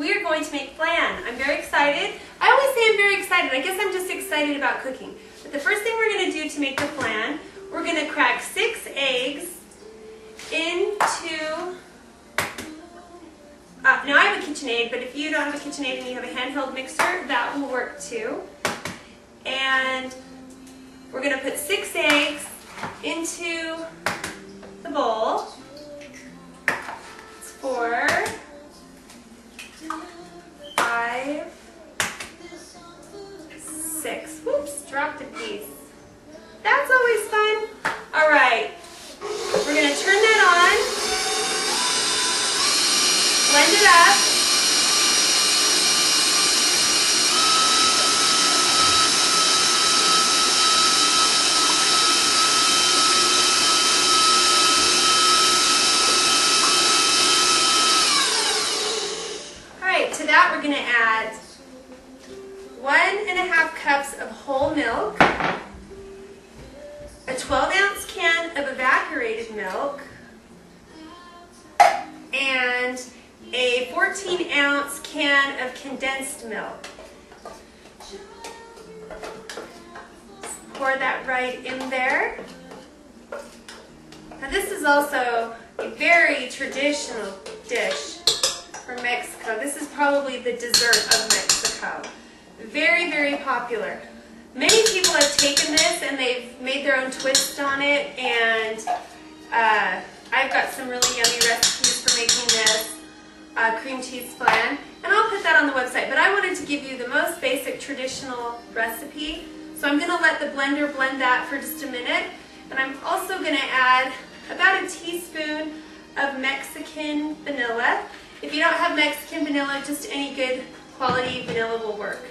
we are going to make flan. I'm very excited. I always say I'm very excited. I guess I'm just excited about cooking. But the first thing we're going to do to make the flan, we're going to crack 6 eggs into... now I have a KitchenAid, but if you don't have a KitchenAid and you have a handheld mixer, that will work too. And we're going to put 6 eggs into the bowl. It's 4, 5, 6. Whoops, dropped a piece. That's always fun. All right, we're going to turn that on, blend it up. To that we're going to add 1½ cups of whole milk, a 12-ounce can of evaporated milk, and a 14-ounce can of condensed milk. Pour that right in there. Now this is also a very traditional dish from Mexico. This is probably the dessert of Mexico. Very, very popular. Many people have taken this and they've made their own twist on it, and I've got some really yummy recipes for making this cream cheese flan, and I'll put that on the website. But I wanted to give you the most basic traditional recipe, so I'm going to let the blender blend that for just a minute, and I'm also going to add about a teaspoon of Mexican vanilla. If you don't have Mexican vanilla, just any good quality vanilla will work.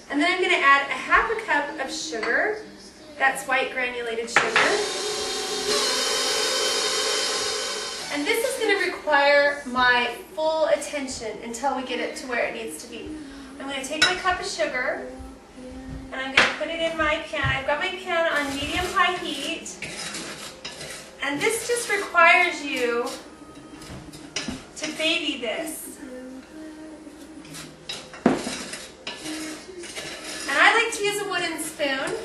And then I'm going to add ½ cup of sugar. That's white granulated sugar. And this is going to require my full attention until we get it to where it needs to be. I'm going to take my cup of sugar and I'm going to put it in my pan. I've got my pan on medium-high heat. And this just requires you to baby this. And I like to use a wooden spoon.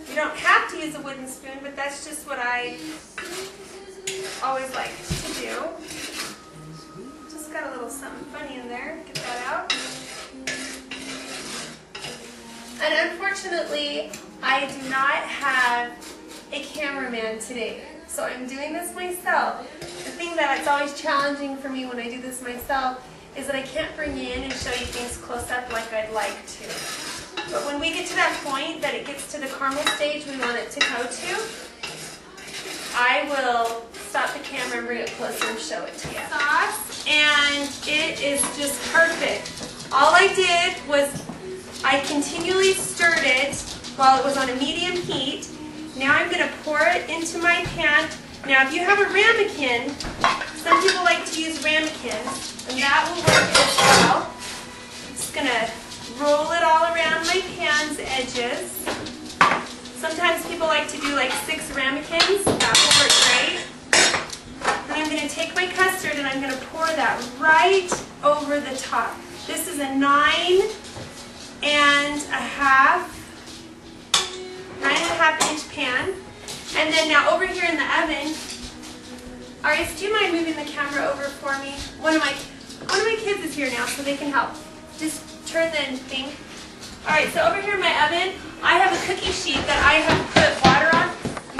You don't have to use a wooden spoon, but that's just what I always like to do. Just got a little something funny in there. Get that out. And unfortunately, I do not have a cameraman today, so I'm doing this myself. The thing that's always challenging for me when I do this myself is that I can't bring you in and show you things close up like I'd like to. But when we get to that point that it gets to the caramel stage we want it to go to, I will stop the camera and bring it closer and show it to you. Sauce, and it is just perfect. All I did was I continually stirred it while it was on a medium heat. Now I'm going to pour it into my pan. Now if you have a ramekin, some people like to use ramekins, and that will work as well. I'm just going to roll it all around my pan's edges. Sometimes people like to do like 6 ramekins. That will work great. Then I'm going to take my custard and I'm going to pour that right over the top. This is a 9½ inch pan. And then now over here in the oven, Arias, do you mind moving the camera over for me? One of my kids is here now, so they can help. Just turn the thing. Alright, so over here in my oven, I have a cookie sheet that I have put water on.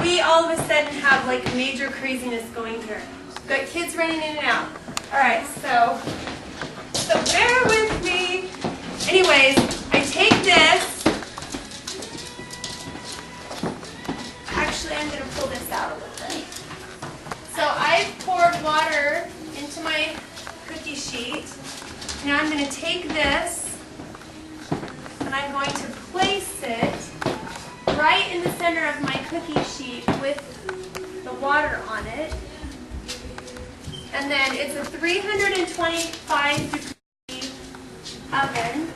We all of a sudden have like major craziness going here. We've got kids running in and out. Alright, so bear with me. Anyways, I take this. Actually, I'm going to pull this out a little bit. So I've poured water into my cookie sheet. Now I'm going to take this and I'm going to place it right in the center of my cookie sheet with the water on it. And then it's a 325 degree oven.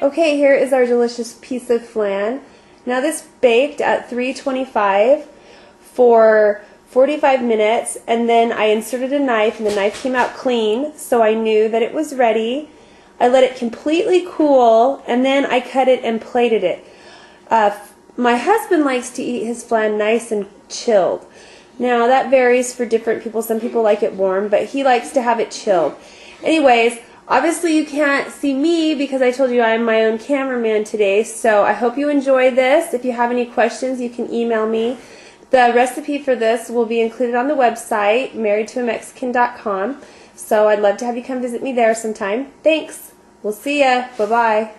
Okay, here is our delicious piece of flan. Now this baked at 325 for 45 minutes, and then I inserted a knife and the knife came out clean, so I knew that it was ready. I let it completely cool and then I cut it and plated it. My husband likes to eat his flan nice and chilled. Now that varies for different people. Some people like it warm, but he likes to have it chilled. Anyways, obviously you can't see me because I told you I'm my own cameraman today, so I hope you enjoy this. If you have any questions, you can email me. The recipe for this will be included on the website, marriedtoamexican.com, so I'd love to have you come visit me there sometime. Thanks. We'll see ya. Bye-bye.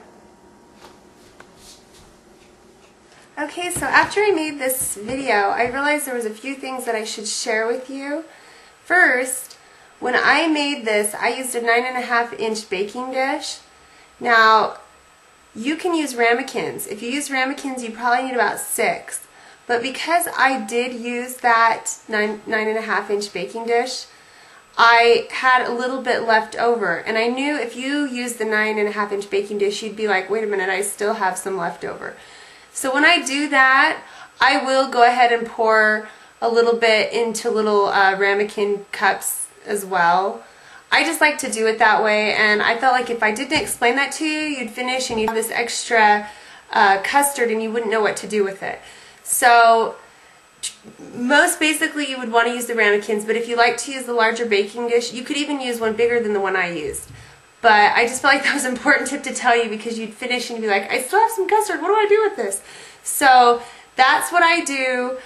Okay, so after I made this video, I realized there was a few things that I should share with you. First, when I made this, I used a 9.5-inch baking dish. Now, you can use ramekins. If you use ramekins, you probably need about 6. But because I did use that 9.5-inch baking dish, I had a little bit left over. And I knew if you use the 9.5-inch baking dish, you'd be like, wait a minute, I still have some left over. So when I do that, I will go ahead and pour a little bit into little ramekin cups as well. I just like to do it that way, and I felt like if I didn't explain that to you, you'd finish and you'd have this extra custard and you wouldn't know what to do with it. So most basically you would want to use the ramekins, but if you like to use the larger baking dish, you could even use one bigger than the one I used. But I just felt like that was an important tip to tell you because you'd finish and you'd be like, I still have some custard, what do I do with this? So that's what I do.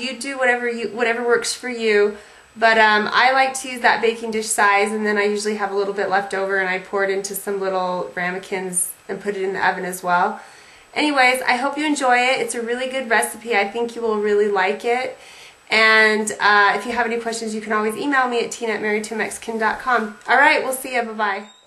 You do whatever works for you. But I like to use that baking dish size, and then I usually have a little bit left over and I pour it into some little ramekins and put it in the oven as well. Anyways, I hope you enjoy it. It's a really good recipe. I think you will really like it. And if you have any questions, you can always email me at tina@marriedtoamexican.com. Alright, we'll see you. Bye-bye.